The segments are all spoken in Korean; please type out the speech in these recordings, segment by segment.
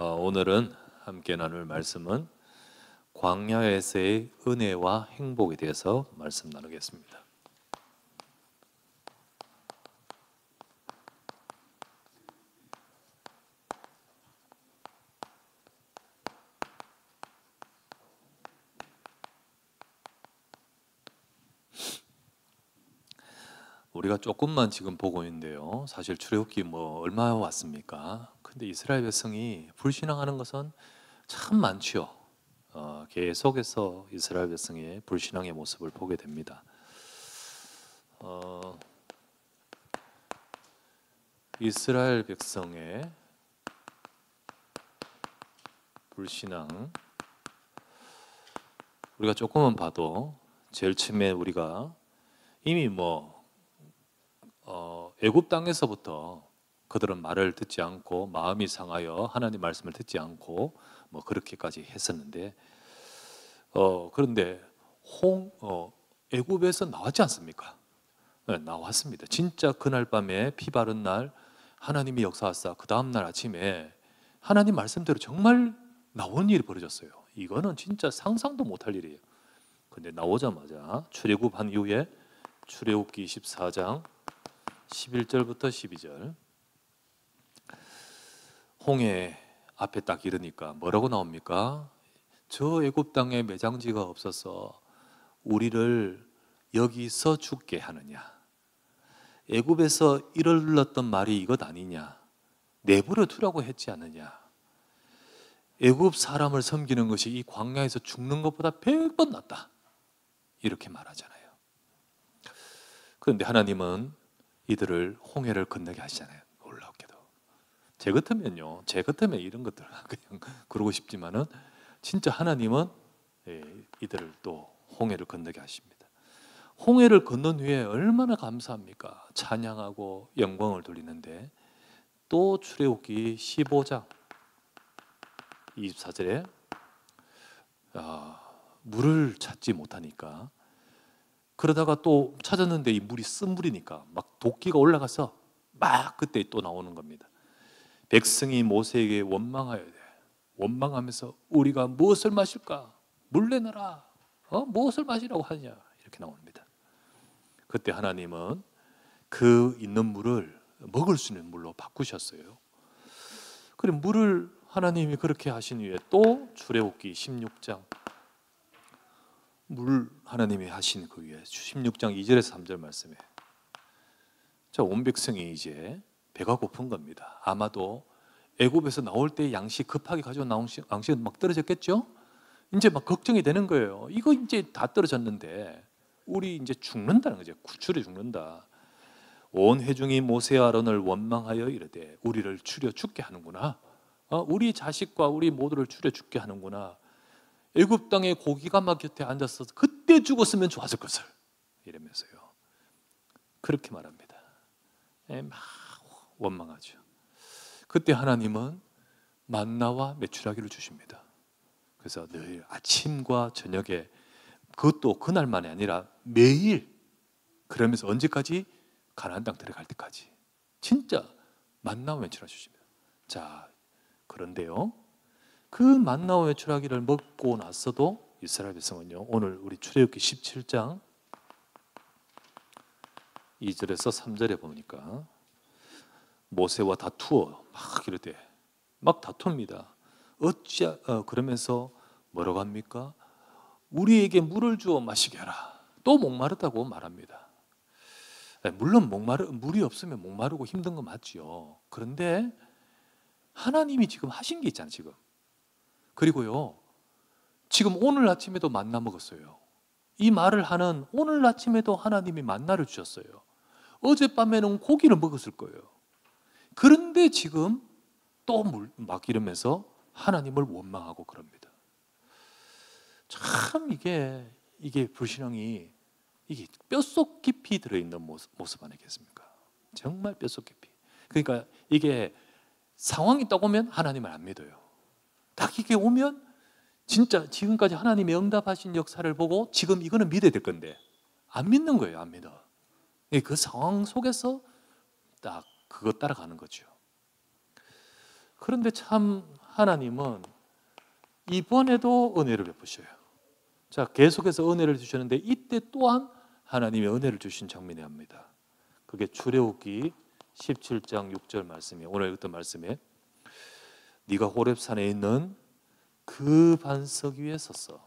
오늘은 함께 나눌 말씀은 광야에서의 은혜와 행복에 대해서 말씀 나누겠습니다. 우리가 조금만 지금 보고 있는데요. 사실 출애굽기 얼마 왔습니까? 근데 이스라엘 백성이 불신앙하는 것은 참 많지요. 계속해서 이스라엘 백성의 불신앙의 모습을 보게 됩니다. 이스라엘 백성의 불신앙 우리가 조금만 봐도 제일 처음에 우리가 이미 애굽 땅에서부터 그들은 말을 듣지 않고 마음이 상하여 하나님 말씀을 듣지 않고 그렇게까지 했었는데 그런데 애굽에서 나왔지 않습니까? 네, 나왔습니다. 진짜 그날 밤에 피 바른 날 하나님이 역사하사 그 다음 날 아침에 하나님 말씀대로 정말 나온 일이 벌어졌어요. 이거는 진짜 상상도 못할 일이에요. 근데 나오자마자 출애굽한 이후에 출애굽기 24장 11절부터 12절 홍해 앞에 딱 이르니까 뭐라고 나옵니까? 저 애굽 땅에 매장지가 없어서 우리를 여기서 죽게 하느냐? 애굽에서 일렀던 말이 이것 아니냐? 내버려 두라고 했지 않느냐? 애굽 사람을 섬기는 것이 이 광야에서 죽는 것보다 100번 낫다. 이렇게 말하잖아요. 그런데 하나님은 이들을 홍해를 건너게 하시잖아요. 놀랍게도. 제 같으면 이런 것들 그냥 그러고 싶지만은 진짜 하나님은 이들을 또 홍해를 건너게 하십니다. 홍해를 건넌 후에 얼마나 감사합니까? 찬양하고 영광을 돌리는데 또 출애굽기 15장 24절에 물을 찾지 못하니까 그러다가 또 찾았는데 이 물이 쓴 물이니까 막 도끼가 올라가서 막 그때 또 나오는 겁니다. 백성이 모세에게 원망하여야 돼. 원망하면서 우리가 무엇을 마실까? 물 내놔라. 무엇을 마시라고 하느냐? 이렇게 나옵니다. 그때 하나님은 그 있는 물을 먹을 수 있는 물로 바꾸셨어요. 그리고 물을 하나님이 그렇게 하신 후에 또 출애굽기 16장 물 하나님이 하신 그 위에 16장 2절에서 3절 말씀에 온 백성이 이제 배가 고픈 겁니다. 아마도 애굽에서 나올 때 양식 급하게 가지고 나온 양식은 막 떨어졌겠죠? 이제 막 걱정이 되는 거예요. 이거 이제 다 떨어졌는데 우리 이제 죽는다는 거죠. 구출해 죽는다. 온 회중이 모세와 아론을 원망하여 이르되 우리를 추려 죽게 하는구나. 우리 자식과 우리 모두를 추려 죽게 하는구나. 애굽 땅에 고기가 막 곁에 앉아서 그때 죽었으면 좋았을 것을 이러면서요. 그렇게 말합니다. 막 원망하죠. 그때 하나님은 만나와 메추라기를 주십니다. 그래서 늘 아침과 저녁에 그것도 그날만이 아니라 매일 그러면서 언제까지? 가나안 땅 들어갈 때까지 진짜 만나와 메추라기 주십니다. 자, 그런데요. 그 만나와 메추라기를 먹고 나서도 이스라엘 백성은요. 오늘 우리 출애굽기 17장 2절에서 3절에 보니까 모세와 다투어 막 이럴 막 다툽니다. 그러면서 뭐라고 합니까? 우리에게 물을 주어 마시게 하라. 또 목마르다고 말합니다. 물론 물이 없으면 목마르고 힘든 거 맞죠. 그런데 하나님이 지금 하신 게 있잖아요. 지금. 그리고요, 지금 오늘 아침에도 만나 먹었어요. 이 말을 하는 오늘 아침에도 하나님이 만나를 주셨어요. 어젯밤에는 고기를 먹었을 거예요. 그런데 지금 또 막 이러면서 하나님을 원망하고 그럽니다. 참 이게 불신앙이 이게 뼛속 깊이 들어있는 모습 아니겠습니까? 정말 뼛속 깊이. 그러니까 이게 상황이 딱 오면 하나님을 안 믿어요. 딱 이게 오면 진짜 지금까지 하나님의 응답하신 역사를 보고 지금 이거는 믿어야 될 건데 안 믿는 거예요. 안 믿어. 그 상황 속에서 딱 그거 따라가는 거죠. 그런데 참 하나님은 이번에도 은혜를 베푸셔요. 자, 계속해서 은혜를 주셨는데 이때 또한 하나님의 은혜를 주신 장면이 합니다. 그게 출애굽기 17장 6절 말씀이에요. 오늘 읽었던 말씀에 네가 호렙산에 있는 그 반석 위에 섰어.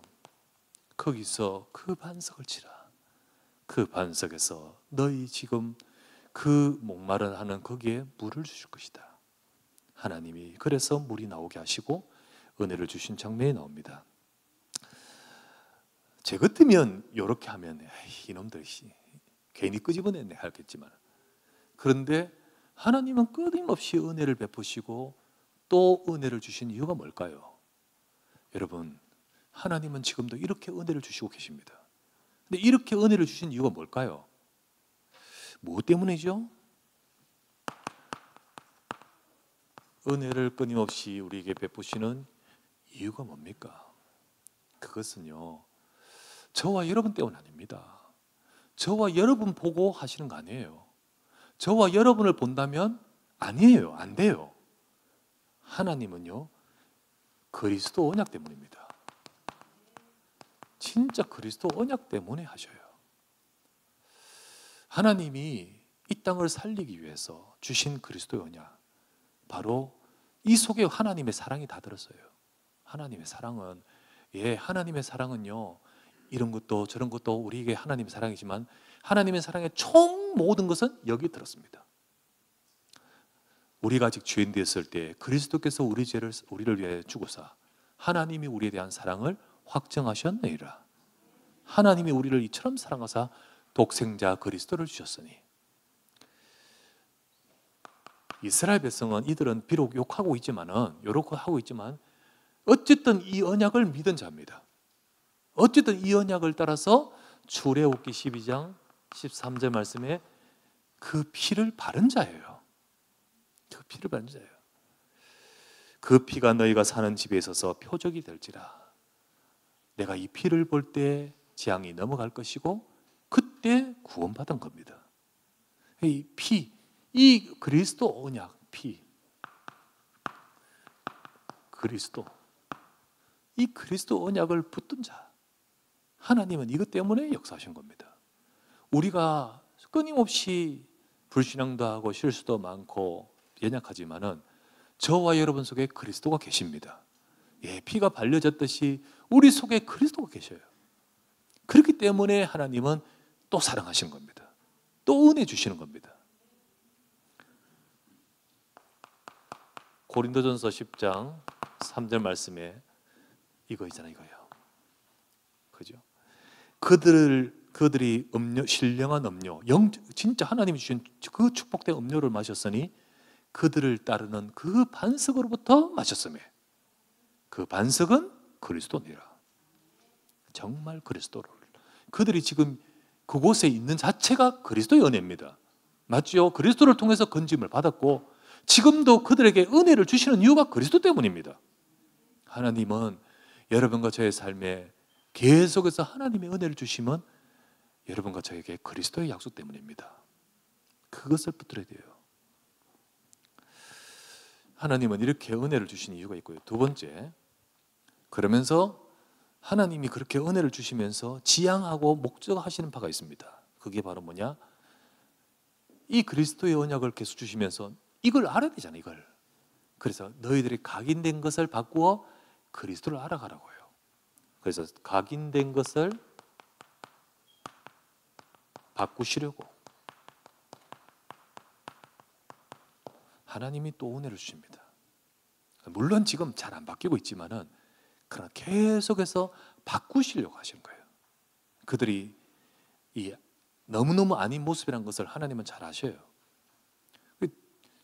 거기서 그 반석을 치라. 그 반석에서 너희 지금 그 목마른 하는 거기에 물을 주실 것이다. 하나님이 그래서 물이 나오게 하시고 은혜를 주신 장면이 나옵니다. 제 같으면 이렇게 하면 이놈들 괜히 끄집어냈네 하겠지만, 그런데 하나님은 끊임없이 은혜를 베푸시고 또 은혜를 주신 이유가 뭘까요? 여러분, 하나님은 지금도 이렇게 은혜를 주시고 계십니다. 근데 이렇게 은혜를 주신 이유가 뭘까요? 무엇 때문이죠? 은혜를 끊임없이 우리에게 베푸시는 이유가 뭡니까? 그것은요, 저와 여러분 때문 아닙니다. 저와 여러분 보고 하시는 거 아니에요. 저와 여러분을 본다면 아니에요. 안 돼요. 하나님은요, 그리스도 언약 때문입니다. 진짜 그리스도 언약 때문에 하셔요. 하나님이 이 땅을 살리기 위해서 주신 그리스도의 언약, 바로 이 속에 하나님의 사랑이 다 들었어요. 하나님의 사랑은, 하나님의 사랑은요, 이런 것도 저런 것도 우리에게 하나님의 사랑이지만 하나님의 사랑의 총 모든 것은 여기 들었습니다. 우리가 아직 죄인 되었을 때 그리스도께서 우리를 위해 죽으사 하나님이 우리에 대한 사랑을 확정하셨느니라. 하나님이 우리를 이처럼 사랑하사 독생자 그리스도를 주셨으니. 이스라엘 백성은 이들은 비록 욕하고 있지만은 어쨌든 이 언약을 믿은 자입니다. 어쨌든 이 언약을 따라서 출애굽기 12장 13절 말씀에 그 피를 바른 자예요. 그 피를 바른 자예요. 그 피가 너희가 사는 집에 있어서 표적이 될지라. 내가 이 피를 볼 때 재앙이 넘어갈 것이고 그때 구원받은 겁니다. 이 피, 이 그리스도 언약 피, 그리스도, 이 그리스도 언약을 붙든 자, 하나님은 이것 때문에 역사하신 겁니다. 우리가 끊임없이 불신앙도 하고 실수도 많고 연약하지만은 저와 여러분 속에 그리스도가 계십니다. 피가 발려졌듯이 우리 속에 그리스도가 계셔요. 그렇기 때문에 하나님은 또 사랑하시는 겁니다. 또 은혜 주시는 겁니다. 고린도전서 10장 3절 말씀에 이거 있잖아요, 이거요. 그죠? 그들이 신령한 음료, 진짜 하나님이 주신 그 축복된 음료를 마셨으니 그들을 따르는 그 반석으로부터 마셨으며 그 반석은 그리스도니라. 정말 그리스도를, 그들이 지금 그곳에 있는 자체가 그리스도의 은혜입니다. 맞죠? 그리스도를 통해서 건짐을 받았고 지금도 그들에게 은혜를 주시는 이유가 그리스도 때문입니다. 하나님은 여러분과 저의 삶에 계속해서 하나님의 은혜를 주시면 여러분과 저에게 그리스도의 약속 때문입니다. 그것을 붙들어야 돼요. 하나님은 이렇게 은혜를 주신 이유가 있고요. 두 번째, 그러면서 하나님이 그렇게 은혜를 주시면서 지향하고 목적하시는 바가 있습니다. 그게 바로 뭐냐? 이 그리스도의 언약을 계속 주시면서 이걸 알아야 되잖아요, 이걸. 그래서 너희들이 각인된 것을 바꾸어 그리스도를 알아가라고 해요. 그래서 각인된 것을 바꾸시려고 하나님이 또 은혜를 주십니다. 물론 지금 잘 안 바뀌고 있지만은 그러나 계속해서 바꾸시려고 하시는 거예요. 그들이 이 너무너무 아닌 모습이라는 것을 하나님은 잘 아셔요.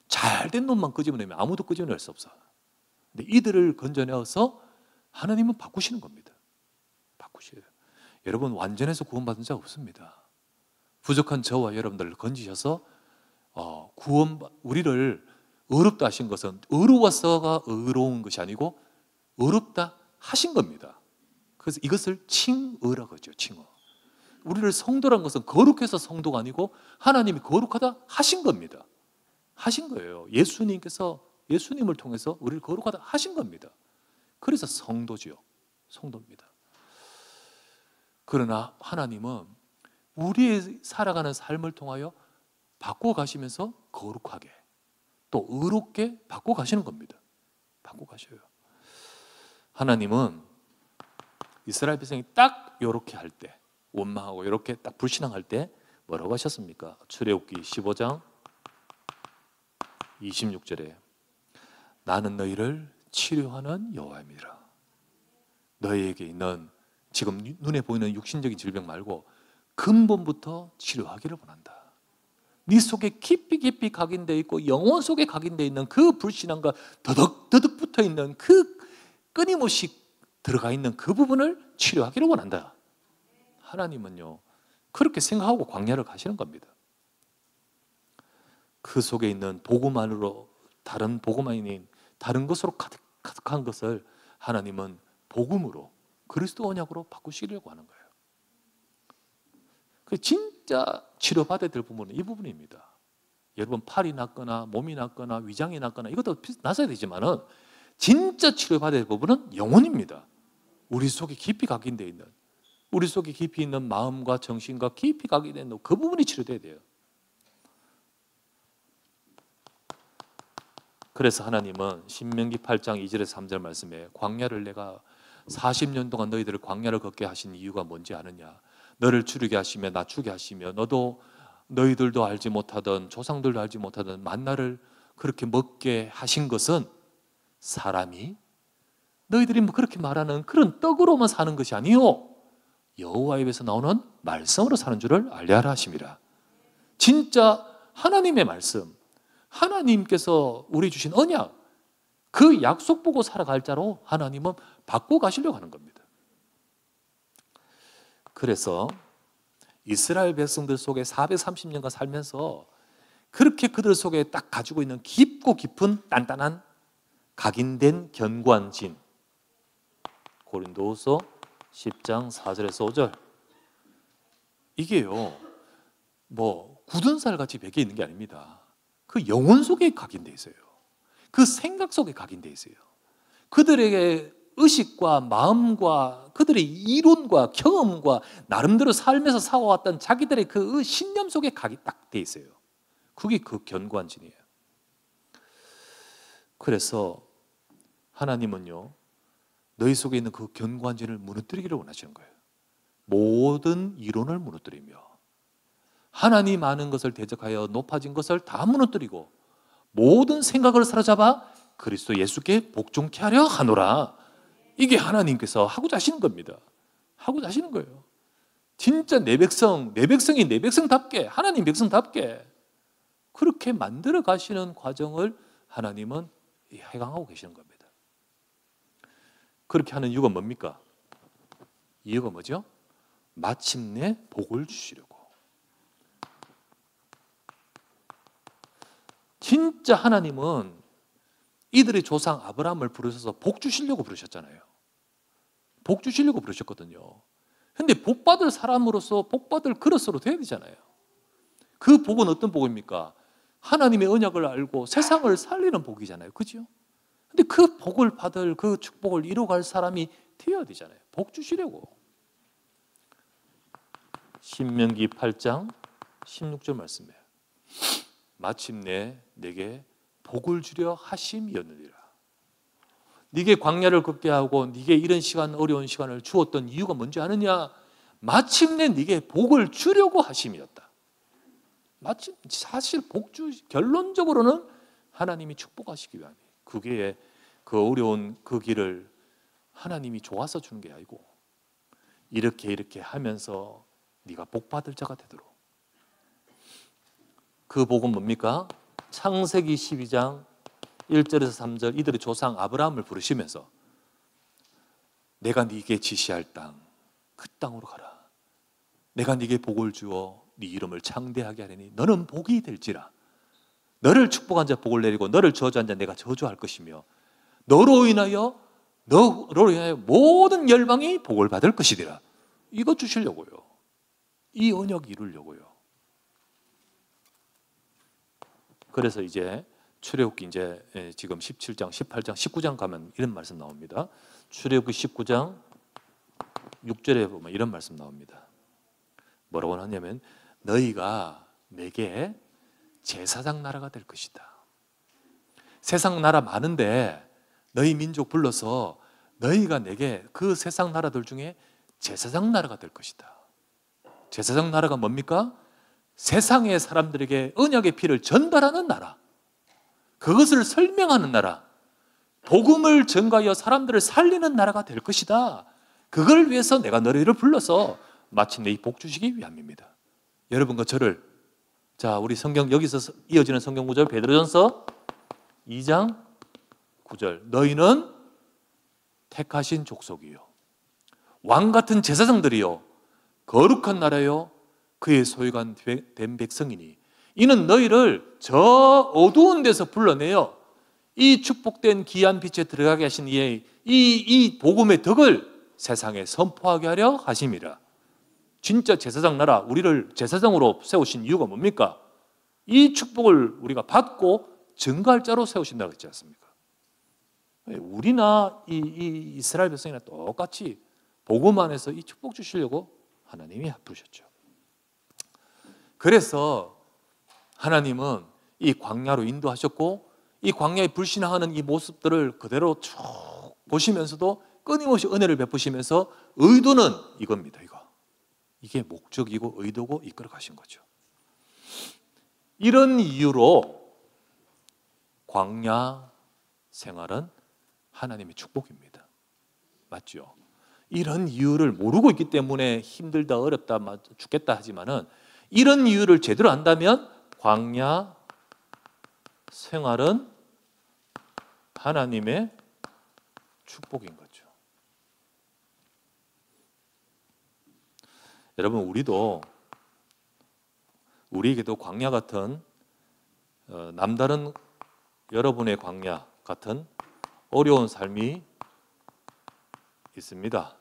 잘된 놈만 끄집어내면 아무도 끄집어낼 수 없어. 근데 이들을 건져내어서 하나님은 바꾸시는 겁니다. 바꾸셔요. 여러분, 완전해서 구원받은 자 없습니다. 부족한 저와 여러분들을 건지셔서 우리를 의롭다 하신 것은 의로워서가 의로운 것이 아니고 의롭다 하신 겁니다. 그래서 이것을 칭의라고 하죠. 칭의. 우리를 성도란 것은 거룩해서 성도가 아니고 하나님이 거룩하다 하신 겁니다. 하신 거예요. 예수님께서 예수님을 통해서 우리를 거룩하다 하신 겁니다. 그래서 성도지요. 성도입니다. 그러나 하나님은 우리의 살아가는 삶을 통하여 바꿔가시면서 거룩하게 또 의롭게 바꿔가시는 겁니다. 바꿔가셔요. 하나님은 이스라엘 백성이 딱 이렇게 할 때, 원망하고 이렇게 딱 불신앙할 때 뭐라고 하셨습니까? 출애굽기 15장 26절에 나는 너희를 치료하는 여호와입니다. 너희에게 있는 지금 눈에 보이는 육신적인 질병 말고 근본부터 치료하기를 원한다. 네 속에 깊이 각인되어 있고 영혼 속에 각인되어 있는 그 불신앙과 더덕더덕 붙어 있는 그 끊임없이 들어가 있는 그 부분을 치료하기를 원한다. 하나님은요 그렇게 생각하고 광야를 가시는 겁니다. 그 속에 있는 복음만으로 다른 복음 아닌 다른 것으로 가득한 것을 하나님은 복음으로 그리스도 언약으로 바꾸시려고 하는 거예요. 그 진짜 치료받아야 될 부분은 이 부분입니다. 여러분 팔이 났거나 몸이 났거나 위장이 났거나 이것도 나서야 되지만은 진짜 치료받아야 될 부분은 영혼입니다. 우리 속에 깊이 각인되어 있는 우리 속에 깊이 있는 마음과 정신과 깊이 각인되어 있는 그 부분이 치료돼야 돼요. 그래서 하나님은 신명기 8장 2절에서 3절 말씀에 광야를 내가 40년 동안 너희들을 광야를 걷게 하신 이유가 뭔지 아느냐? 너를 추르게 하시며 낮추게 하시며 너도 너희들도 알지 못하던 조상들도 알지 못하던 만나를 그렇게 먹게 하신 것은 사람이 너희들이 뭐 그렇게 말하는 그런 떡으로만 사는 것이 아니요 여호와의 입에서 나오는 말씀으로 사는 줄을 알려하라 하심이라. 진짜 하나님의 말씀, 하나님께서 우리 주신 언약, 그 약속 보고 살아갈 자로 하나님은 바꿔 가시려고 하는 겁니다. 그래서 이스라엘 백성들 속에 430년간 살면서 그렇게 그들 속에 딱 가지고 있는 깊고 깊은 단단한 각인된 견고한 진, 고린도후서 10장 4절에서 5절, 이게요 뭐 굳은 살 같이 베개 있는 게 아닙니다. 그 영혼 속에 각인되어 있어요. 그 생각 속에 각인되어 있어요. 그들에게 의식과 마음과 그들의 이론과 경험과 나름대로 삶에서 살아왔던 자기들의 그 신념 속에 각이 딱 돼 있어요. 그게 그 견고한 진이에요. 그래서 하나님은요 너희 속에 있는 그 견고한 진을 무너뜨리기를 원하시는 거예요. 모든 이론을 무너뜨리며 하나님 아는 것을 대적하여 높아진 것을 다 무너뜨리고 모든 생각을 사로잡아 그리스도 예수께 복종케 하려 하노라. 이게 하나님께서 하고자 하시는 겁니다. 하고자 하시는 거예요. 진짜 내 백성이 내 백성답게, 하나님 백성답게 그렇게 만들어 가시는 과정을 하나님은 해강하고 계시는 겁니다. 그렇게 하는 이유가 뭡니까? 이유가 뭐죠? 마침내 복을 주시려고. 진짜 하나님은 이들의 조상 아브라함을 부르셔서 복 주시려고 부르셨잖아요. 복 주시려고 부르셨거든요. 근데 복 받을 사람으로서 복 받을 그릇으로 돼야 되잖아요. 그 복은 어떤 복입니까? 하나님의 언약을 알고 세상을 살리는 복이잖아요. 그죠? 근데 그 복을 받을 그 축복을 이루어갈 사람이 되어야 되잖아요. 복 주시려고. 신명기 8장 16절 말씀이에요. 마침내 내게 복을 주려 하심이었느니라. 네게 광야를 걷게 하고 네게 이런 시간 어려운 시간을 주었던 이유가 뭔지 아느냐? 마침내 네게 복을 주려고 하심이었다. 마침 사실 결론적으로는 하나님이 축복하시기 위함이에요. 그게 그 어려운 그 길을 하나님이 좋아서 주는 게 아니고 이렇게 하면서 네가 복 받을 자가 되도록. 그 복은 뭡니까? 창세기 12장 1절에서 3절 이들의 조상 아브라함을 부르시면서 내가 네게 지시할 땅, 그 땅으로 가라. 내가 네게 복을 주어 네 이름을 창대하게 하리니 너는 복이 될지라. 너를 축복한 자 복을 내리고 너를 저주한 자 내가 저주할 것이며 너로 인하여 모든 열방이 복을 받을 것이리라. 이거 주시려고요. 이 언약 이루려고요. 그래서 이제 출애굽기 이제 지금 17장, 18장, 19장 가면 이런 말씀 나옵니다. 출애굽기 19장 6절에 보면 이런 말씀 나옵니다. 뭐라고 하냐면 너희가 내게 제사장 나라가 될 것이다. 세상 나라 많은데 너희 민족 불러서 너희가 내게 그 세상 나라들 중에 제사장 나라가 될 것이다. 제사장 나라가 뭡니까? 세상의 사람들에게 언약의 피를 전달하는 나라, 그것을 설명하는 나라, 복음을 전가하여 사람들을 살리는 나라가 될 것이다. 그걸 위해서 내가 너희를 불러서 마침내 이 복 주시기 위함입니다. 여러분과 저를, 자, 우리 성경 여기서 이어지는 성경 구절 베드로전서 2장 9절, 너희는 택하신 족속이요 왕 같은 제사장들이요 거룩한 나라요 그의 소유가 된 백성이니 이는 너희를 저 어두운 데서 불러내어 이 축복된 귀한 빛에 들어가게 하신 이 복음의 덕을 세상에 선포하게 하려 하심이라. 진짜 제사장 나라, 우리를 제사장으로 세우신 이유가 뭡니까? 이 축복을 우리가 받고 증거할 자로 세우신다고 했지 않습니까? 우리나 이 이스라엘 백성이나 똑같이 복음 안에서 이 축복 주시려고 하나님이 부르셨죠. 그래서 하나님은 이 광야로 인도하셨고 이 광야에 불신하는 이 모습들을 그대로 쭉 보시면서도 끊임없이 은혜를 베푸시면서 의도는 이겁니다. 이게 목적이고 의도고 이끌어 가신 거죠. 이런 이유로 광야 생활은 하나님의 축복입니다. 맞죠? 이런 이유를 모르고 있기 때문에 힘들다, 어렵다, 죽겠다 하지만은 이런 이유를 제대로 안다면 광야 생활은 하나님의 축복인 거죠. 여러분, 우리에게도 광야 같은 남다른 여러분의 광야 같은 어려운 삶이 있습니다.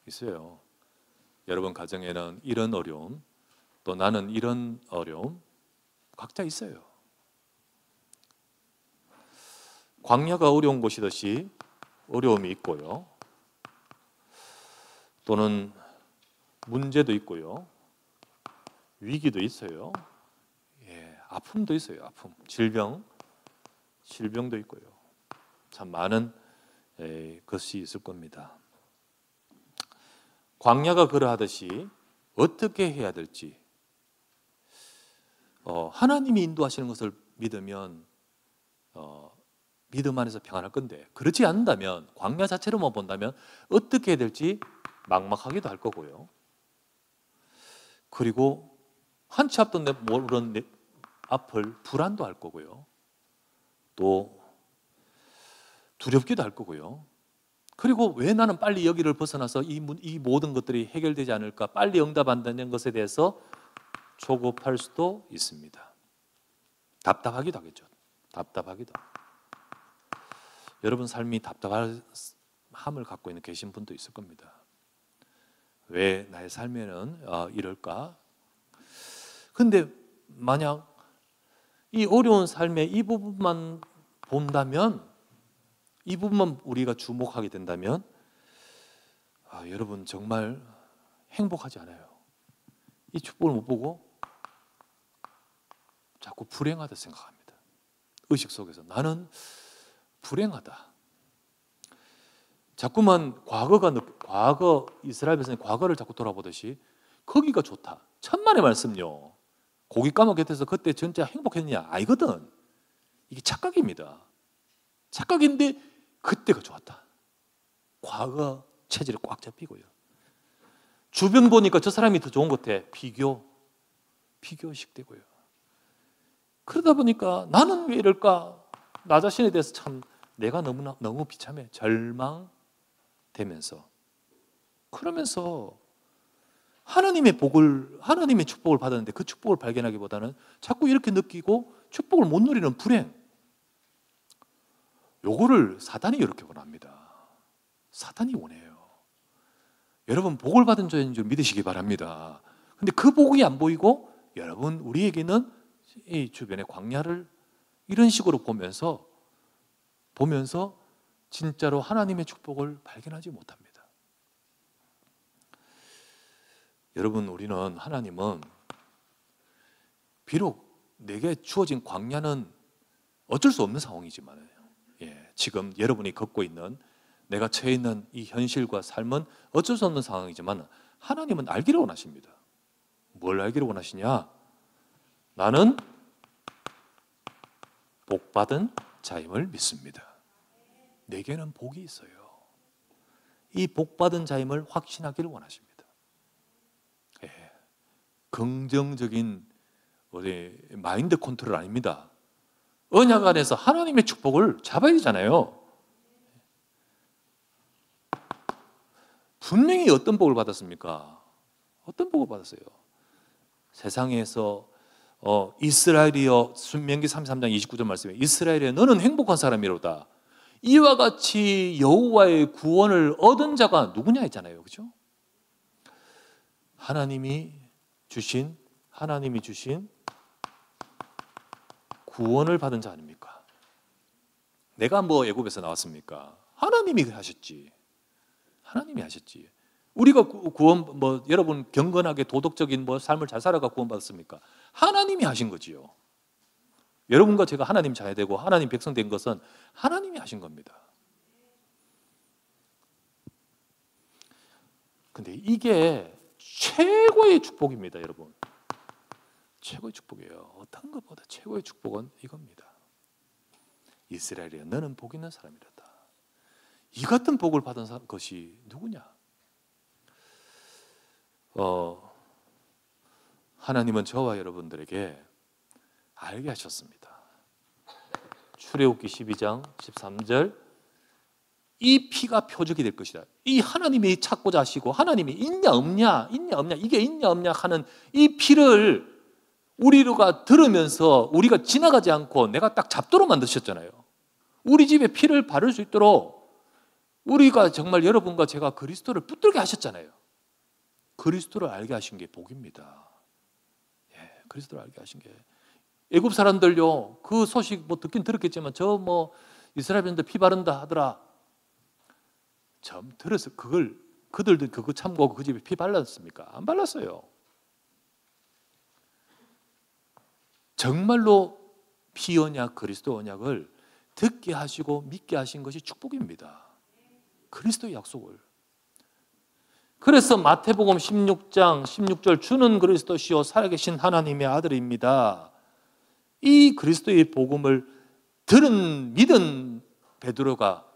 있어요. 여러분 가정에는 이런 어려움, 또 나는 이런 어려움 각자 있어요. 광야가 어려운 곳이듯이 어려움이 있고요. 또는 문제도 있고요. 위기도 있어요. 아픔도 있어요. 아픔, 질병도 있고요. 참 많은 것이 있을 겁니다. 광야가 그러하듯이 어떻게 해야 될지 하나님이 인도하시는 것을 믿으면 믿음 안에서 평안할 건데 그렇지 않는다면 광야 자체로만 본다면 어떻게 해야 될지 막막하기도 할 거고요. 그리고 한치 앞도 모르는 앞을 불안도 할 거고요. 또 두렵기도 할 거고요. 그리고 왜 나는 빨리 여기를 벗어나서 이 모든 것들이 해결되지 않을까, 빨리 응답 안 되는 것에 대해서 조급할 수도 있습니다. 답답하기도 하겠죠. 답답하기도. 여러분 삶이 답답함을 갖고 계신 분도 있을 겁니다. 왜 나의 삶에는 이럴까? 근데 만약 이 어려운 삶의 이 부분만 본다면, 이 부분만 우리가 주목하게 된다면 여러분 정말 행복하지 않아요. 이 축복을 못 보고 자꾸 불행하다 생각합니다. 의식 속에서 나는 불행하다. 자꾸만 과거 이스라엘 백성의 과거를 자꾸 돌아보듯이 거기가 좋다. 천만의 말씀요. 고기 까먹 곁에서 그때 진짜 행복했냐? 아니거든. 이게 착각입니다. 착각인데 그때가 좋았다. 과거 체질에 꽉 잡히고요. 주변 보니까 저 사람이 더 좋은 것 같아. 비교식 되고요. 그러다 보니까 나는 왜 이럴까? 나 자신에 대해서 참 내가 너무 비참해. 절망되면서 그러면서 하나님의 축복을 받았는데 그 축복을 발견하기보다는 자꾸 이렇게 느끼고 축복을 못 누리는 불행. 요거를 사단이 이렇게 원합니다. 사단이 원해요. 여러분 복을 받은 자인 줄 믿으시기 바랍니다. 근데 그 복이 안 보이고 여러분 우리에게는 이 주변의 광야를 이런 식으로 보면서 진짜로 하나님의 축복을 발견하지 못합니다. 여러분, 하나님은 비록 내게 주어진 광야는 어쩔 수 없는 상황이지만, 지금 여러분이 겪고 있는, 내가 처해 있는 이 현실과 삶은 어쩔 수 없는 상황이지만 하나님은 알기를 원하십니다. 뭘 알기를 원하시냐? 나는 복받은 자임을 믿습니다. 내게는 복이 있어요. 이 복받은 자임을 확신하기를 원하십니다. 긍정적인 마인드 컨트롤 아닙니다. 언약 안에서 하나님의 축복을 잡아야 되잖아요. 분명히 어떤 복을 받았습니까? 어떤 복을 받았어요? 세상에서 이스라엘이여, 신명기 33장 29절 말씀에 이스라엘이여 너는 행복한 사람이로다. 이와 같이 여호와의 구원을 얻은 자가 누구냐 했잖아요. 그렇죠? 하나님이 주신 구원을 받은 자 아닙니까? 내가 애굽에서 나왔습니까? 하나님이 하셨지. 하나님이 하셨지. 우리가 구원, 여러분 경건하게 도덕적인 삶을 잘 살아가 구원받았습니까? 하나님이 하신 거지요. 여러분과 제가 하나님 자녀되고 하나님 백성 된 것은 하나님이 하신 겁니다. 근데 이게 최고의 축복입니다, 여러분. 최고의 축복이에요. 어떤 것보다 최고의 축복은 이겁니다. 이스라엘이여 너는 복 있는 사람이라다. 이 같은 복을 받은 것이 누구냐? 하나님은 저와 여러분들에게 알게 하셨습니다. 출애굽기 12장 13절 이 피가 표적이 될 것이다. 이 하나님이 찾고자 하시고 하나님이 있냐 없냐 이게 있냐 없냐 하는 이 피를 우리가 들으면서 우리가 지나가지 않고 내가 딱 잡도록 만드셨잖아요. 우리 집에 피를 바를 수 있도록 우리가 정말 여러분과 제가 그리스도를 붙들게 하셨잖아요. 그리스도를 알게 하신 게 복입니다. 그리스도를 알게 하신 게. 애굽 사람들요, 그 소식 듣긴 들었겠지만 이스라엘 사람들 피 바른다 하더라. 참 들어서 그들도 그거 참고하고 그 집에 피 발랐습니까? 안 발랐어요. 정말로 피 언약, 그리스도 언약을 듣게 하시고 믿게 하신 것이 축복입니다. 그리스도의 약속을. 그래서 마태복음 16장 16절 주는 그리스도시요 살아계신 하나님의 아들입니다. 이 그리스도의 복음을 믿은 베드로가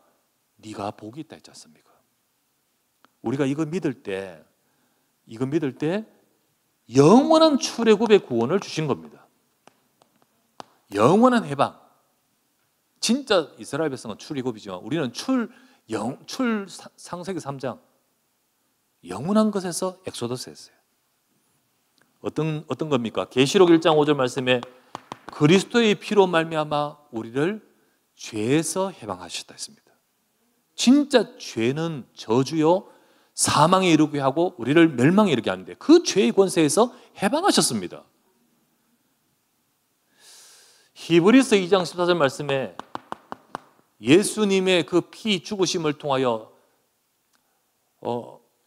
네가 복이 있다 했지 않습니까? 우리가 이거 믿을 때 영원한 출애굽의 구원을 주신 겁니다. 영원한 해방. 진짜 이스라엘 백성은 출애굽이지만 우리는 창세기 3장 영원한 것에서 엑소더스 했어요. 어떤 겁니까? 계시록 1장 5절 말씀에 그리스도의 피로 말미암아 우리를 죄에서 해방하셨다 했습니다. 진짜 죄는 저주요 사망에 이르게 하고 우리를 멸망에 이르게 하는데 그 죄의 권세에서 해방하셨습니다. 히브리서 2장 14절 말씀에 예수님의 그 피 죽으심을 통하여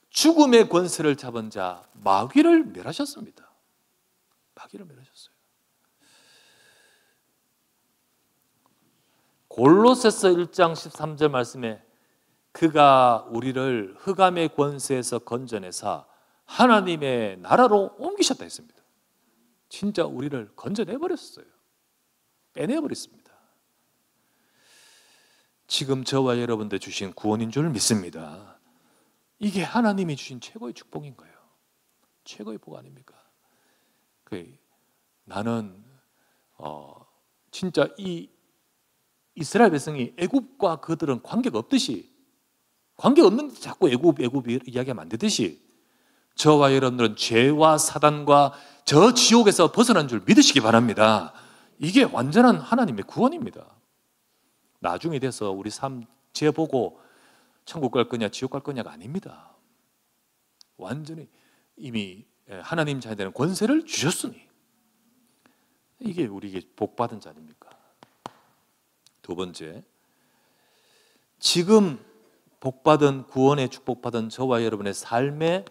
죽음의 권세를 잡은 자 마귀를 멸하셨습니다. 마귀를 멸하셨어요. 골로새서 1장 13절 말씀에 그가 우리를 흑암의 권세에서 건져내사 하나님의 나라로 옮기셨다 했습니다. 진짜 우리를 건져내버렸어요. 빼내버렸습니다. 지금 저와 여러분들 주신 구원인 줄 믿습니다. 이게 하나님이 주신 최고의 축복인 거예요. 최고의 복 아닙니까? 나는 진짜 이 이스라엘 백성이 애굽과 그들은 관계가 없는데 자꾸 애굽 이야기하면 안 되듯이 저와 여러분들은 죄와 사단과 저 지옥에서 벗어난 줄 믿으시기 바랍니다. 이게 완전한 하나님의 구원입니다. 나중에 돼서 우리 삶 재보고 천국 갈 거냐 지옥 갈 거냐가 아닙니다. 완전히 이미 하나님 자녀되는 권세를 주셨으니 이게 우리에게 복 받은 자 아닙니까? 두 번째, 지금 복받은 구원의 축복받은 저와 여러분의 삶에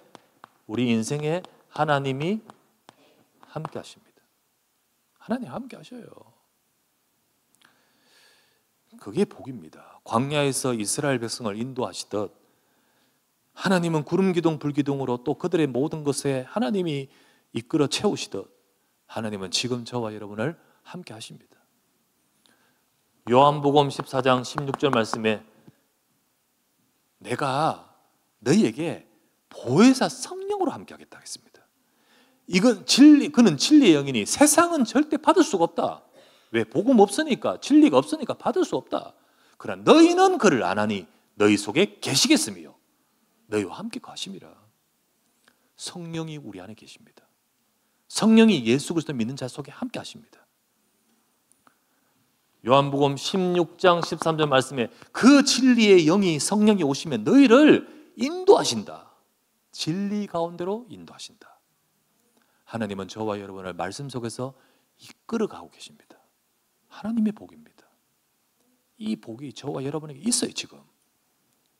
우리 인생에 하나님이 함께 하십니다. 하나님 함께 하셔요. 그게 복입니다. 광야에서 이스라엘 백성을 인도하시듯 하나님은 구름 기둥 불 기둥으로 또 그들의 모든 것에 하나님이 이끌어 채우시듯 하나님은 지금 저와 여러분을 함께 하십니다. 요한복음 14장 16절 말씀에 내가 너희에게 보혜사 성령으로 함께 하겠다 했습니다. 이건 그는 진리의 영이니 세상은 절대 받을 수가 없다. 왜? 복음 없으니까, 진리가 없으니까 받을 수 없다. 그러나 너희는 그를 안 하니 너희 속에 계시겠으며 너희와 함께 가심이라. 성령이 우리 안에 계십니다. 성령이 예수 그리스도 믿는 자 속에 함께 하십니다. 요한복음 16장 13절 말씀에 그 진리의 영이 성령이 오시면 너희를 인도하신다. 진리 가운데로 인도하신다. 하나님은 저와 여러분을 말씀 속에서 이끌어가고 계십니다. 하나님의 복입니다. 이 복이 저와 여러분에게 있어요. 지금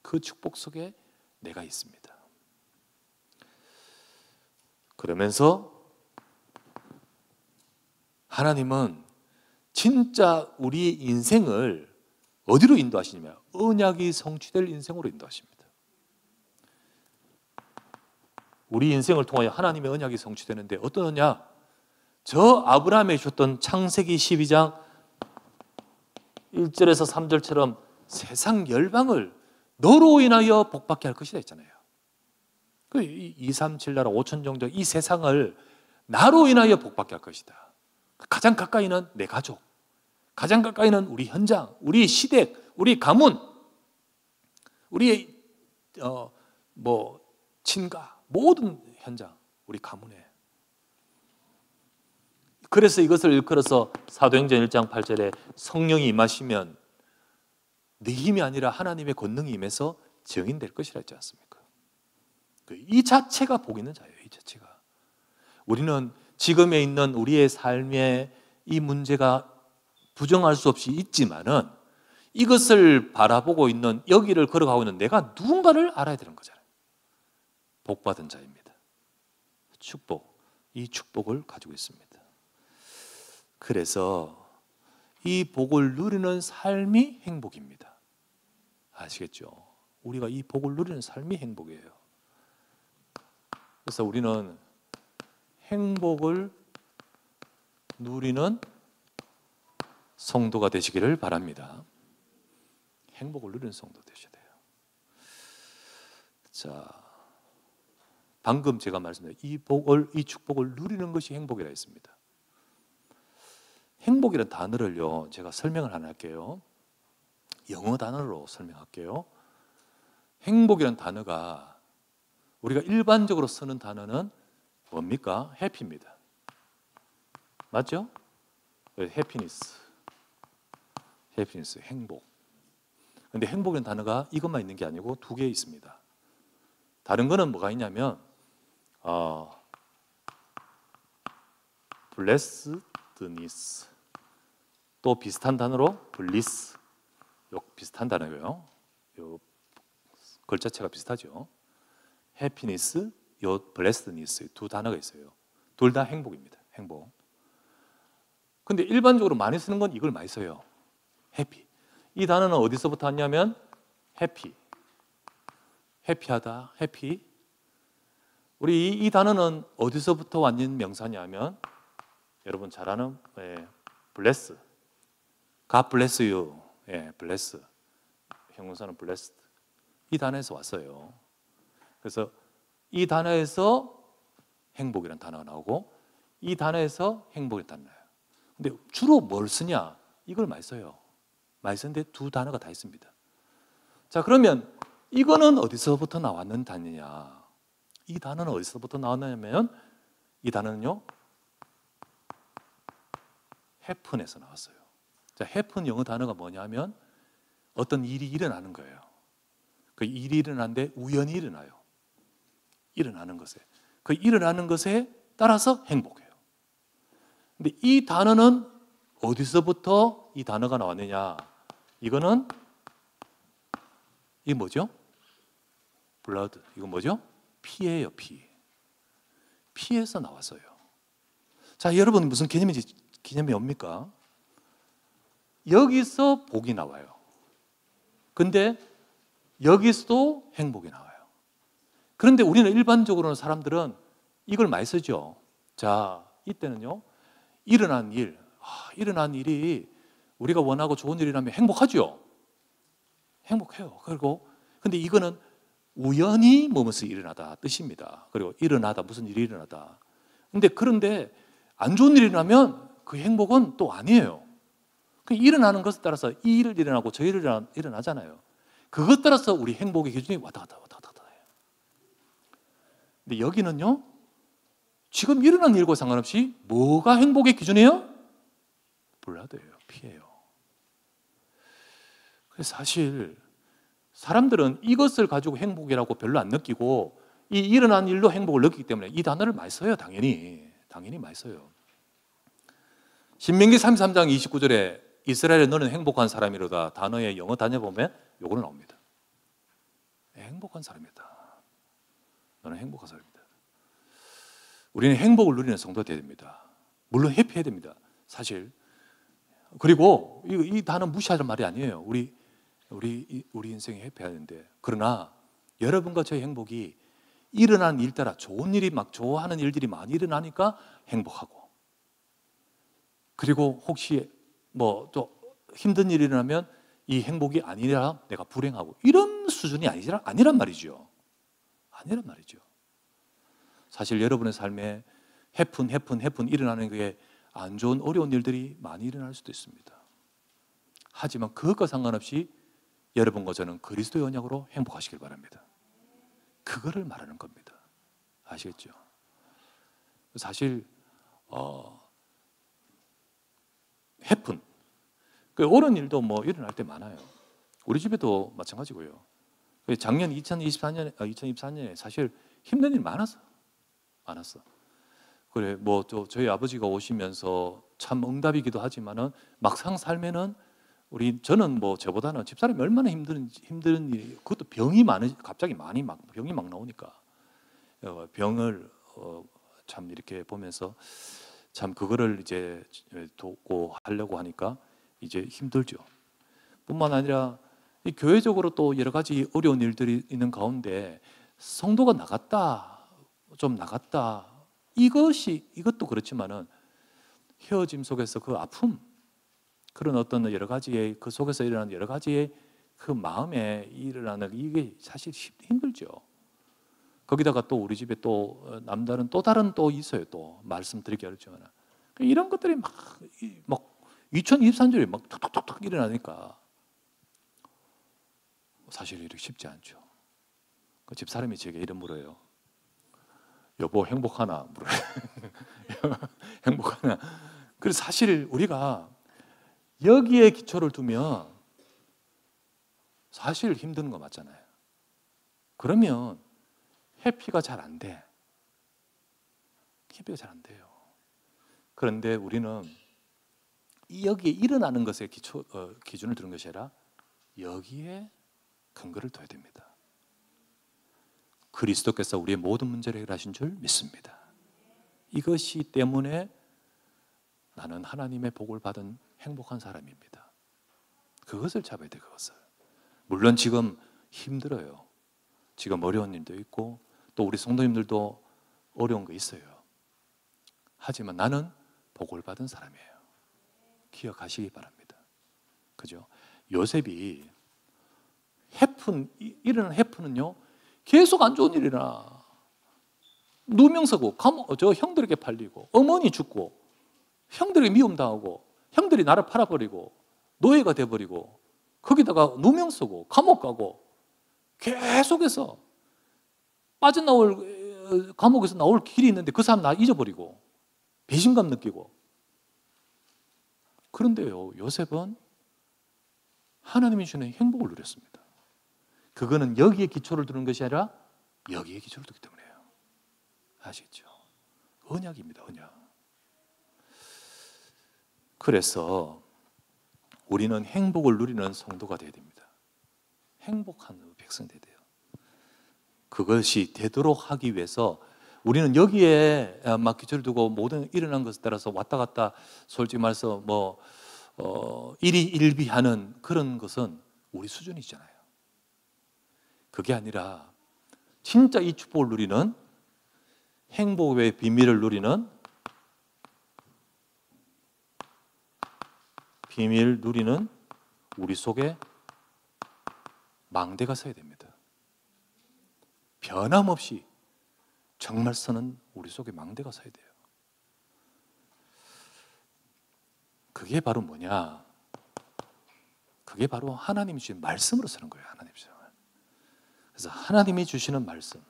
그 축복 속에 내가 있습니다. 그러면서 하나님은 진짜 우리 인생을 어디로 인도하시냐면 언약이 성취될 인생으로 인도하십니다. 우리 인생을 통하여 하나님의 언약이 성취되는데 어떤 언약? 저 아브라함에 주셨던 창세기 12장 1절에서 3절처럼 세상 열방을 너로 인하여 복받게 할 것이다 했잖아요. 237 나라 5천 종족 이 세상을 나로 인하여 복받게 할 것이다. 가장 가까이는 내 가족, 가장 가까이는 우리 현장, 우리 시댁, 우리 가문, 우리 친가, 모든 현장, 우리 가문에. 그래서 이것을 일컬어서 사도행전 1장 8절에 성령이 임하시면 네 힘이 아니라 하나님의 권능이 임해서 증인될 것이라 했지 않습니까? 이 자체가 복 있는 자예요. 이 자체가. 우리는 지금에 있는 우리의 삶에 이 문제가 부정할 수 없이 있지만은 이것을 바라보고 있는, 여기를 걸어가고 있는 내가 누군가를 알아야 되는 거잖아요. 복받은 자입니다. 축복, 이 축복을 가지고 있습니다. 그래서 이 복을 누리는 삶이 행복입니다. 아시겠죠? 우리가 이 복을 누리는 삶이 행복이에요. 그래서 우리는 행복을 누리는 성도가 되시기를 바랍니다. 행복을 누리는 성도 되셔야 돼요. 자, 방금 제가 말씀드린 이 축복을 누리는 것이 행복이라 했습니다. 행복이라는 단어를요, 제가 설명을 하나 할게요. 영어 단어로 설명할게요. 행복이라는 단어가 우리가 일반적으로 쓰는 단어는 뭡니까? 해피입니다. 맞죠? 해피니스, 행복. 그런데 행복이라는 단어가 이것만 있는 게 아니고 두 개 있습니다. 다른 거는 뭐가 있냐면 blessedness, 또 비슷한 단어로 bliss, 요 비슷한 단어고요. 요 글자체가 비슷하죠. happiness, 요 blessedness 두 단어가 있어요. 둘 다 행복입니다. 행복. 근데 일반적으로 많이 쓰는 건 이걸 많이 써요. 해피. 이 단어는 어디서부터 왔냐면 해피. 해피하다, 해피. 우리 이 단어는 어디서부터 왔는 명사냐면 여러분 잘 아는 bless. God bless you. bless. 형용사는 blessed. 이 단어에서 왔어요. 그래서 이 단어에서 행복이라는 단어가 나오고 이 단어에서 행복이라는 단어가 나와요. 근데 주로 뭘 쓰냐? 이걸 많이 써요. 많이 쓰는데 두 단어가 다 있습니다. 자, 그러면 이거는 어디서부터 나왔는 단어냐? 이 단어는 어디서부터 나왔냐면 이 단어는요, happen에서 나왔어요. 자, happen 영어 단어가 뭐냐면 어떤 일이 일어나는 거예요. 그 일이 일어나는데 우연히 일어나요. 일어나는 것에. 그 일어나는 것에 따라서 행복해요. 근데 이 단어는 어디서부터 이 단어가 나왔느냐? 이거는 이게 뭐죠? 블러드. 이거 뭐죠? 피예요, 피. 피에서 나왔어요. 자, 여러분 무슨 개념이 옵니까? 여기서 복이 나와요. 근데 여기서도 행복이 나와요. 그런데 우리는 일반적으로는 사람들은 이걸 많이 쓰죠. 자, 이때는요, 일어난 일이 우리가 원하고 좋은 일이라면 행복하죠. 행복해요. 그리고 근데 이거는 우연히 뭐뭐서 일어나다 뜻입니다. 그리고 일어나다, 무슨 일이 일어나다. 그런데 안 좋은 일이 일어나면 그 행복은 또 아니에요. 그 일어나는 것에 따라서 이 일을 일어나고 저 일을 일어나잖아요. 그것 따라서 우리 행복의 기준이 왔다 갔다 해요. 근데 여기는요, 지금 일어난 일과 상관없이 뭐가 행복의 기준이에요? 블러드예요, 피예요. 그래서 사실 사람들은 이것을 가지고 행복이라고 별로 안 느끼고 이 일어난 일로 행복을 느끼기 때문에 이 단어를 많이 써요. 당연히 많이 써요. 신명기 33장 29절에 이스라엘에 너는 행복한 사람이로다 단어의 영어 단어 보면 요거는 나옵니다. 행복한 사람이다. 너는 행복한 사람이다. 우리는 행복을 누리는 성도가 되어야 됩니다. 물론 해피해야 됩니다. 사실. 그리고 이 단어 무시하는 말이 아니에요. 우리 인생이 해피하는데, 그러나 여러분과 저의 행복이 일어난 일 따라 좋은 일이 막 좋아하는 일들이 많이 일어나니까 행복하고, 그리고 혹시 뭐 또 힘든 일이 일어나면 이 행복이 아니라 내가 불행하고, 이런 수준이 아니란 말이죠. 아니란 말이죠. 사실 여러분의 삶에 해픈 일어나는 게 안 좋은 어려운 일들이 많이 일어날 수도 있습니다. 하지만 그것과 상관없이 여러분과 저는 그리스도의 언약으로 행복하시길 바랍니다. 그거를 말하는 겁니다. 아시겠죠? 사실 해픈, 옳은 일도 뭐 일어날 때 많아요. 우리 집에도 마찬가지고요. 작년 2024년에 사실 힘든 일이 많았어. 그래, 뭐 저희 아버지가 오시면서 참 응답이기도 하지만은 막상 삶에는 저는 뭐 저보다는 집사람이 얼마나 힘든 일이, 그것도 갑자기 병이 막 나오니까 병을 참 이렇게 보면서 참 그거를 이제 돕고 하려고 하니까 이제 힘들죠. 뿐만 아니라 이 교회적으로 또 여러 가지 어려운 일들이 있는 가운데 성도가 좀 나갔다. 이것도 그렇지만은 헤어짐 속에서 그 아픔, 그런 어떤 여러 가지의 그 속에서 일어나는 여러 가지의 그 마음에 일어나는 이게 사실 힘들죠. 거기다가 또 우리 집에 또 남다른 또 다른 또 있어요. 또 말씀드리기 어렵지만 이런 것들이 막 2023년에 막 톡톡톡 일어나니까 사실 이렇게 쉽지 않죠. 그 집사람이 제게 이런 물어요. 여보 행복하나 물어요. 행복하나. 그래서 사실 우리가 여기에 기초를 두면 사실 힘든 거 맞잖아요. 그러면 해피가 잘 안 돼. 해피가 잘 안 돼요. 그런데 우리는 여기에 일어나는 것에 기준을 두는 것이 아니라 여기에 근거를 둬야 됩니다. 그리스도께서 우리의 모든 문제를 해결하신 줄 믿습니다. 이것이 때문에 나는 하나님의 복을 받은 행복한 사람입니다. 그것을 잡아야 돼, 그것을. 물론 지금 힘들어요. 지금 어려운 일도 있고 또 우리 성도님들도 어려운 거 있어요. 하지만 나는 복을 받은 사람이에요. 기억하시기 바랍니다. 그죠? 요셉이 일어난 해프는요, 계속 안 좋은 일이나 누명 서고 저 형들에게 팔리고 어머니 죽고 형들에게 미움당하고 형들이 나를 팔아버리고 노예가 돼버리고 거기다가 누명 쓰고 감옥 가고 계속해서 감옥에서 나올 길이 있는데 그 사람 나 잊어버리고 배신감 느끼고. 그런데요, 요셉은 하나님이 주는 행복을 누렸습니다. 그거는 여기에 기초를 두는 것이 아니라 여기에 기초를 두기 때문이에요. 아시겠죠? 언약입니다, 언약. 그래서 우리는 행복을 누리는 성도가 되어야 됩니다. 행복한 백성 되어야 돼요. 그것이 되도록 하기 위해서 우리는 여기에 막 기초를 두고 모든 일어난 것에 따라서 왔다 갔다 솔직히 말해서 일희일비하는 그런 것은 우리 수준이잖아요. 그게 아니라 진짜 이 축복을 누리는, 행복의 비밀을 누리는, 비밀 누리는 우리 속에 망대가 서야 됩니다. 변함없이 정말 서는 우리 속에 망대가 서야 돼요. 그게 바로 뭐냐? 그게 바로 하나님이 주신 말씀으로 서는 거예요. 하나님이 주신 말. 그래서 하나님이 주시는 말씀,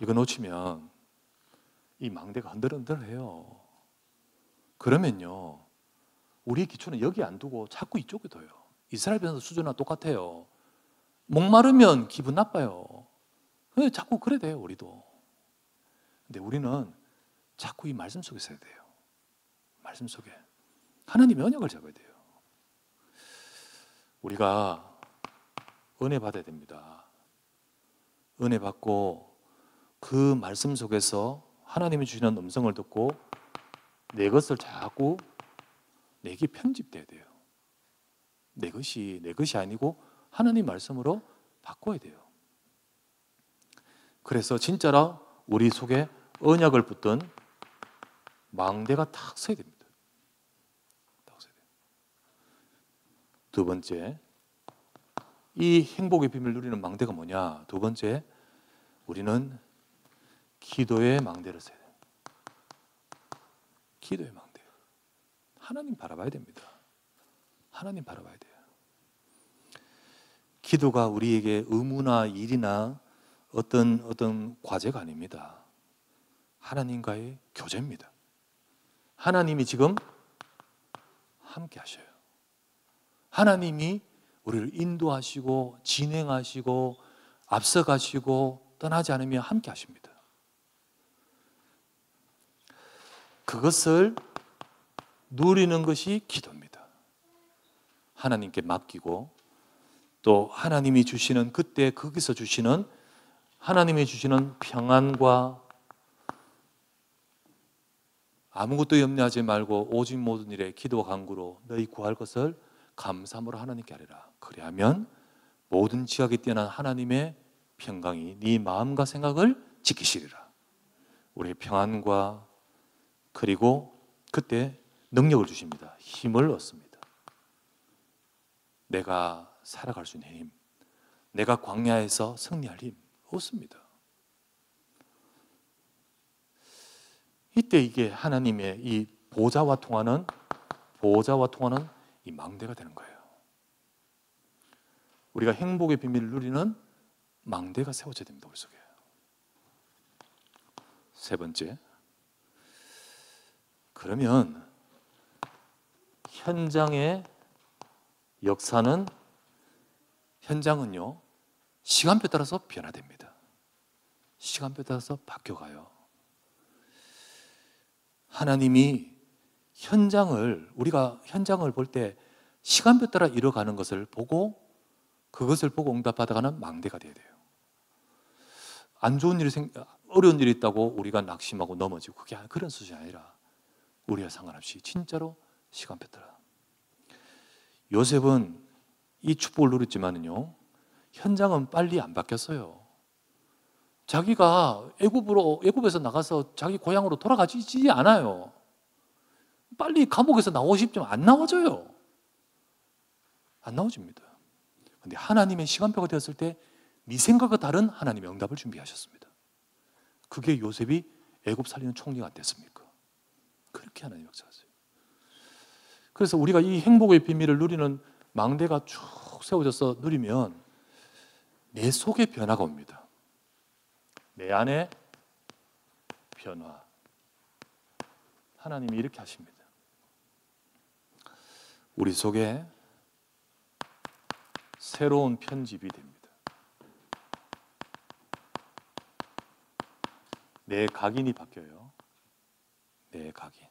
이거 놓치면 이 망대가 흔들흔들해요. 그러면요, 우리의 기초는 여기 안 두고 자꾸 이쪽에 둬요. 이스라엘 백성 수준과 똑같아요. 목마르면 기분 나빠요. 자꾸 그래 돼요, 우리도. 근데 우리는 자꾸 이 말씀 속에 서야 돼요. 말씀 속에 하나님의 언약을 잡아야 돼요. 우리가 은혜 받아야 됩니다. 은혜 받고 그 말씀 속에서 하나님이 주시는 음성을 듣고 내 것을 자꾸 내게 편집돼야 돼요. 내 것이 아니고 하나님 말씀으로 바꿔야 돼요. 그래서 진짜로 우리 속에 언약을 붙든 망대가 탁 서야 됩니다. 딱 서야 돼요. 두 번째, 이 행복의 비밀을 누리는 망대가 뭐냐? 두 번째, 우리는 기도의 망대를 서야 돼요. 기도의 망대. 하나님 바라봐야 됩니다. 하나님 바라봐야 돼요. 기도가 우리에게 의무나 일이나 어떤 과제가 아닙니다. 하나님과의 교제입니다. 하나님이 지금 함께 하셔요. 하나님이 우리를 인도하시고 진행하시고 앞서가시고 떠나지 않으며 함께 하십니다. 그것을 누리는 것이 기도입니다. 하나님께 맡기고 또 하나님이 주시는 그때 거기서 주시는 하나님이 주시는 평안과 아무것도 염려하지 말고 오직 모든 일에 기도와 간구로 너희 구할 것을 감사함으로 하나님께 아뢰라. 그리하면 모든 지각이 뛰어난 하나님의 평강이 네 마음과 생각을 지키시리라. 우리의 평안과 그리고 그때 능력을 주십니다. 힘을 얻습니다. 내가 살아갈 수 있는 힘, 내가 광야에서 승리할 힘 얻습니다. 이때 이게 하나님의 이 보좌와 통하는 이 망대가 되는 거예요. 우리가 행복의 비밀을 누리는 망대가 세워져야 됩니다. 우리 속에. 세 번째, 그러면 현장의 현장은요 시간표에 따라서 변화됩니다. 시간표에 따라서 바뀌어가요. 하나님이 우리가 현장을 볼 때 시간표 따라 이뤄가는 것을 보고 그것을 보고 응답하다가는 망대가 돼야 돼요. 안 좋은 일이 어려운 일이 있다고 우리가 낙심하고 넘어지고 그런 수준이 아니라 우리와 상관없이 진짜로 시간표 따라. 요셉은 이 축복을 누렸지만은요 현장은 빨리 안 바뀌었어요. 자기가 애굽에서 나가서 자기 고향으로 돌아가지 않아요. 빨리 감옥에서 나오고 싶지만 안 나와져요. 안 나와집니다. 그런데 하나님의 시간표가 되었을 때 네 생각과 다른 하나님의 응답을 준비하셨습니다. 그게 요셉이 애굽 살리는 총리가 안 됐습니까? 그렇게 하나님 역사하세요. 그래서 우리가 이 행복의 비밀을 누리는 망대가 쭉 세워져서 누리면 내 속에 변화가 옵니다. 내 안에 변화. 하나님이 이렇게 하십니다. 우리 속에 새로운 편집이 됩니다. 내 각인이 바뀌어요. 내 각인.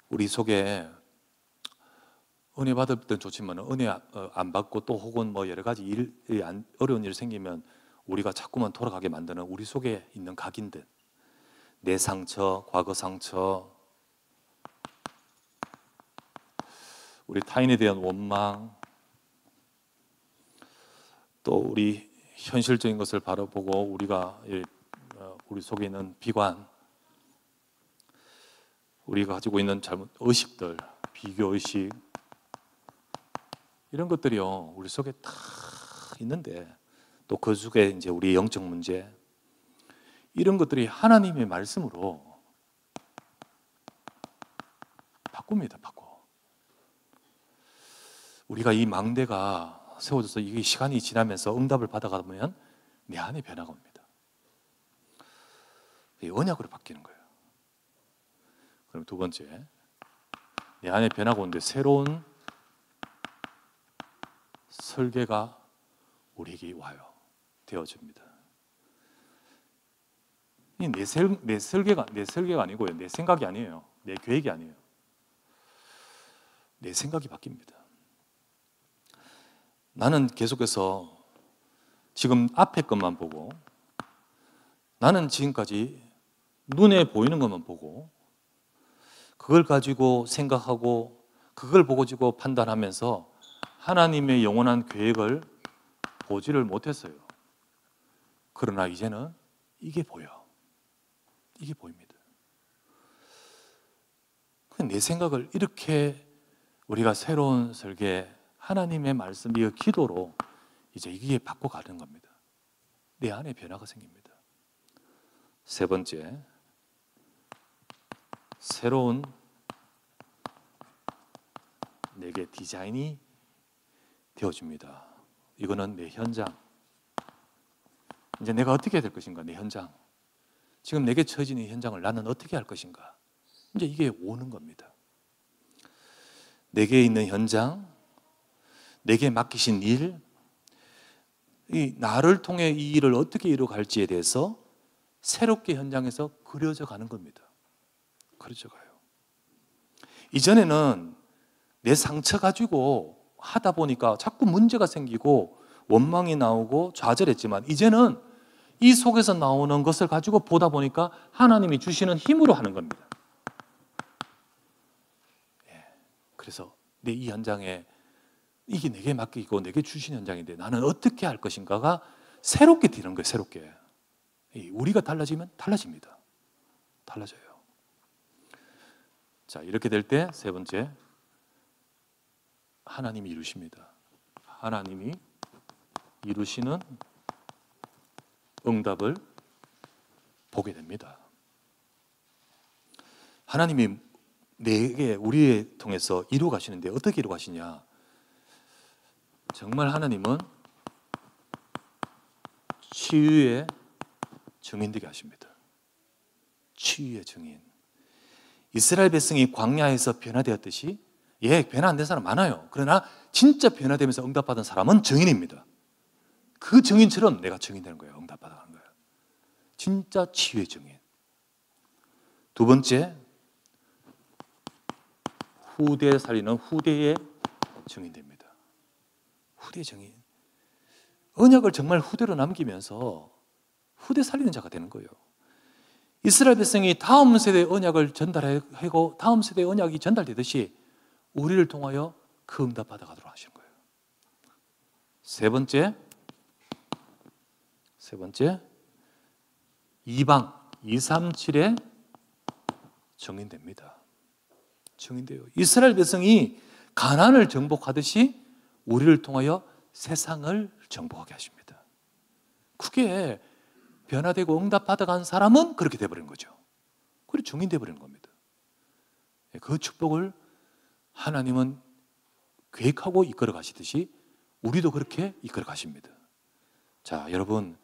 우리 속에 은혜 받을 때는 좋지만 은혜 안 받고 또 혹은 뭐 여러 가지 어려운 일이 생기면 우리가 자꾸만 돌아가게 만드는 우리 속에 있는 각인들, 내 상처, 과거 상처, 우리 타인에 대한 원망, 또 우리 현실적인 것을 바라보고 우리 속에 있는 비관, 우리가 가지고 있는 잘못 의식들, 비교 의식, 이런 것들이요 우리 속에 다 있는데, 또 그 속에 이제 우리 영적 문제, 이런 것들이 하나님의 말씀으로 바꿉니다. 바꿔. 우리가 이 망대가 세워져서 이게 시간이 지나면서 응답을 받아가면 내 안에 변화가 옵니다. 언약으로 바뀌는 거예요. 그럼 두 번째, 내 안에 변화가 오는데 새로운 설계가 우리에게 와요. 되어집니다. 내 설계가 아니고요. 내 생각이 아니에요. 내 계획이 아니에요. 내 생각이 바뀝니다. 나는 계속해서 지금 앞에 것만 보고, 나는 지금까지 눈에 보이는 것만 보고 그걸 가지고 생각하고 그걸 보고 지고 판단하면서 하나님의 영원한 계획을 보지를 못했어요. 그러나 이제는 이게 보여. 이게 보입니다. 내 생각을 이렇게 우리가 새로운 설계, 하나님의 말씀, 이 기도로 이제 이게 바꿔가는 겁니다. 내 안에 변화가 생깁니다. 세 번째, 새로운 내게 디자인이 되어집니다. 이거는 내 현장. 이제 내가 어떻게 해야 될 것인가, 내 현장. 지금 내게 처해진 이 현장을 나는 어떻게 할 것인가. 이제 이게 오는 겁니다. 내게 있는 현장, 내게 맡기신 일, 이 나를 통해 이 일을 어떻게 이루어갈지에 대해서 새롭게 현장에서 그려져 가는 겁니다. 그려져 가요. 이전에는 내 상처 가지고 하다 보니까 자꾸 문제가 생기고 원망이 나오고 좌절했지만, 이제는 이 속에서 나오는 것을 가지고 보다 보니까 하나님이 주시는 힘으로 하는 겁니다. 그래서 내 이 현장에 이게 내게 맡기고 내게 주신 현장인데 나는 어떻게 할 것인가가 새롭게 되는 거예요. 새롭게. 우리가 달라지면 달라집니다. 달라져요. 자, 이렇게 될 때 세 번째, 하나님이 이루십니다. 하나님이 이루시는 응답을 보게 됩니다. 하나님이 내게, 우리에 통해서 이루어 가시는데 어떻게 이루어 가시냐? 정말 하나님은 치유의 증인 되게 하십니다. 치유의 증인. 이스라엘 백성이 광야에서 변화되었듯이, 변화 안 된 사람 많아요. 그러나 진짜 변화되면서 응답받은 사람은 증인입니다. 그 증인처럼 내가 증인되는 거예요. 응답받아가는 거예요. 진짜 치유의 증인. 두 번째, 후대 살리는 후대의 증인됩니다. 후대 증인. 언약을 정말 후대로 남기면서 후대 살리는 자가 되는 거예요. 이스라엘 백성이 다음 세대의 언약을 전달하고 다음 세대의 언약이 전달되듯이 우리를 통하여 그 응답 받아가도록 하시는 거예요. 세 번째, 이방 237에 증인됩니다. 증인돼요. 이스라엘 백성이 가나안을 정복하듯이 우리를 통하여 세상을 정복하게 하십니다. 그게 변화되고 응답 받아간 사람은 그렇게 돼버린 거죠. 그리고 증인돼 버리는 겁니다. 그 축복을 하나님은 계획하고 이끌어 가시듯이 우리도 그렇게 이끌어 가십니다. 자, 여러분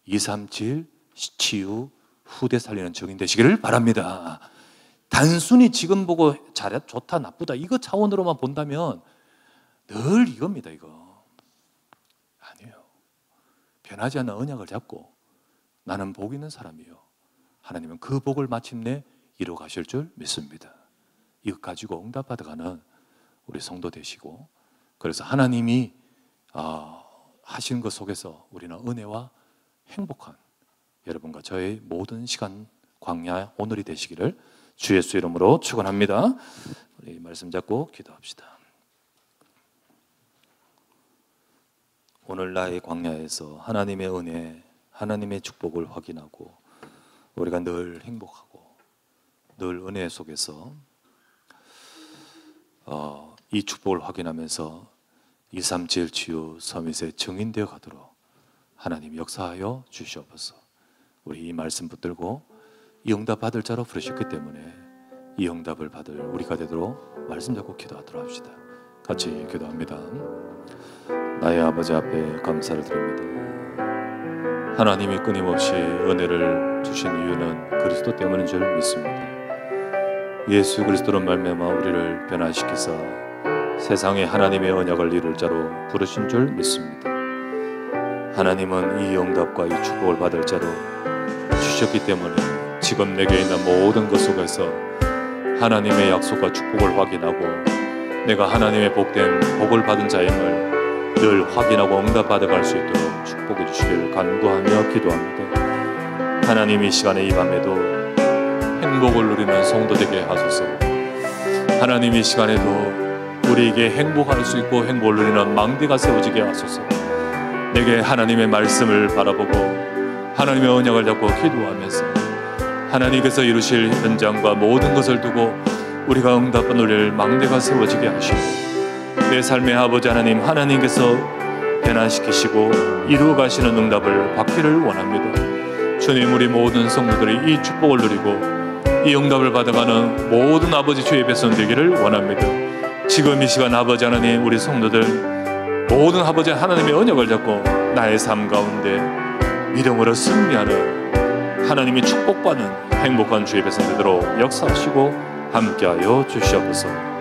237 치유 후대 살리는 증인 되시기를 바랍니다. 단순히 지금 보고 잘해, 좋다, 나쁘다 이거 차원으로만 본다면 늘 이겁니다. 이거 아니에요. 변하지 않는 언약을 잡고 나는 복 있는 사람이요, 하나님은 그 복을 마침내 이루어 가실 줄 믿습니다. 이것 가지고 응답받아가는 우리 성도 되시고, 그래서 하나님이 하시는 것 속에서 우리는 은혜와 행복한 여러분과 저의 모든 시간 광야 오늘이 되시기를 주 예수 이름으로 축원합니다. 우리 말씀 잡고 기도합시다. 오늘 나의 광야에서 하나님의 은혜, 하나님의 축복을 확인하고 우리가 늘 행복하고 늘 은혜 속에서 이 축복을 확인하면서 237 치유 서밋의 증인되어 가도록 하나님 역사하여 주시옵소서. 우리 이 말씀 붙들고 이 응답 받을 자로 부르셨기 때문에 이 응답을 받을 우리가 되도록 말씀 잡고 기도하도록 합시다. 같이 기도합니다. 나의 아버지 앞에 감사를 드립니다. 하나님이 끊임없이 은혜를 주신 이유는 그리스도 때문인 줄 믿습니다. 예수 그리스도로 말미암아 우리를 변화시키사 세상에 하나님의 언약을 이룰 자로 부르신 줄 믿습니다. 하나님은 이 응답과 이 축복을 받을 자로 주셨기 때문에 지금 내게 있는 모든 것 속에서 하나님의 약속과 축복을 확인하고 내가 하나님의 복된 복을 받은 자임을 늘 확인하고 응답받아갈 수 있도록 축복해 주시길 간구하며 기도합니다. 하나님 이 시간에 이 밤에도 행복을 누리는 성도 되게 하소서. 하나님 이 시간에도 우리에게 행복할 수 있고 행복을 누리는 망대가 세워지게 하소서. 내게 하나님의 말씀을 바라보고 하나님의 언약을 잡고 기도하면서 하나님께서 이루실 현장과 모든 것을 두고 우리가 응답을 누릴 망대가 세워지게 하시고 내 삶의 아버지 하나님, 하나님께서 변화시키시고 이루어 가시는 응답을 받기를 원합니다. 주님, 우리 모든 성도들이 이 축복을 누리고 이 응답을 받아가는 모든 아버지 주의 백성 되기를 원합니다. 지금 이 시간 아버지 하나님, 우리 성도들 모든 아버지 하나님의 언약을 잡고 나의 삶 가운데 믿음으로 승리하는 하나님이 축복받는 행복한 주의 백성 되도록 역사하시고 함께하여 주시옵소서.